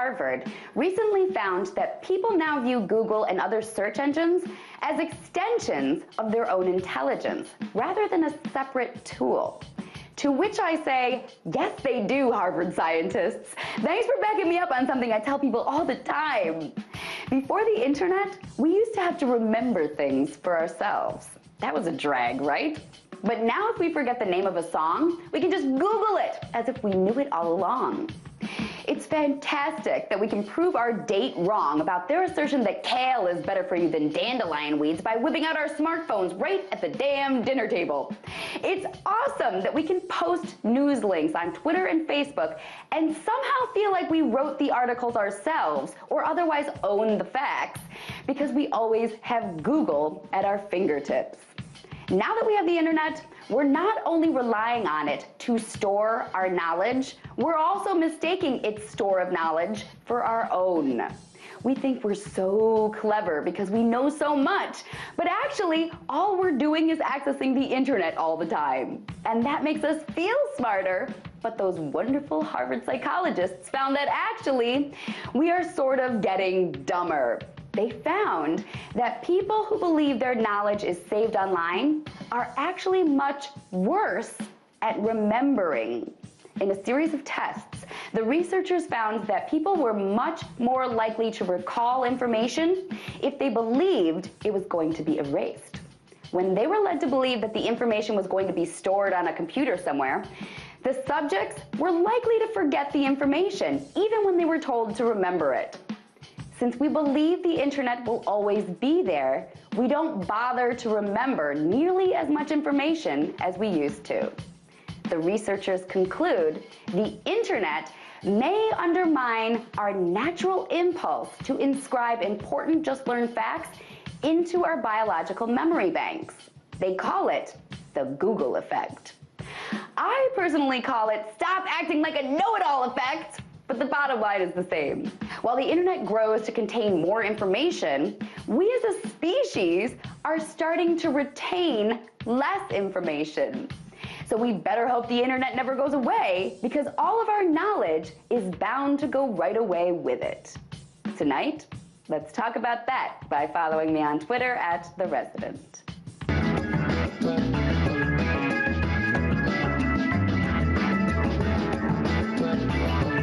Harvard recently found that people now view Google and other search engines as extensions of their own intelligence, rather than a separate tool. To which I say, yes they do, Harvard scientists. Thanks for backing me up on something I tell people all the time. Before the internet, we used to have to remember things for ourselves. That was a drag, right? But now if we forget the name of a song, we can just Google it as if we knew it all along. It's fantastic that we can prove our date wrong about their assertion that kale is better for you than dandelion weeds by whipping out our smartphones right at the damn dinner table. It's awesome that we can post news links on Twitter and Facebook and somehow feel like we wrote the articles ourselves or otherwise own the facts because we always have Google at our fingertips. Now that we have the internet, we're not only relying on it to store our knowledge, we're also mistaking its store of knowledge for our own. We think we're so clever because we know so much, but actually all we're doing is accessing the internet all the time. And that makes us feel smarter, but those wonderful Harvard psychologists found that actually we are sort of getting dumber. They found that people who believe their knowledge is saved online are actually much worse at remembering. In a series of tests, the researchers found that people were much more likely to recall information if they believed it was going to be erased. When they were led to believe that the information was going to be stored on a computer somewhere, the subjects were likely to forget the information, even when they were told to remember it. Since we believe the internet will always be there, we don't bother to remember nearly as much information as we used to. The researchers conclude the internet may undermine our natural impulse to inscribe important just learned facts into our biological memory banks. They call it the Google effect. I personally call it stop acting like a know-it-all effect. But the bottom line is the same. While the internet grows to contain more information, we as a species are starting to retain less information. So we better hope the internet never goes away, because all of our knowledge is bound to go right away with it. Tonight, let's talk about that by following me on Twitter @TheResident.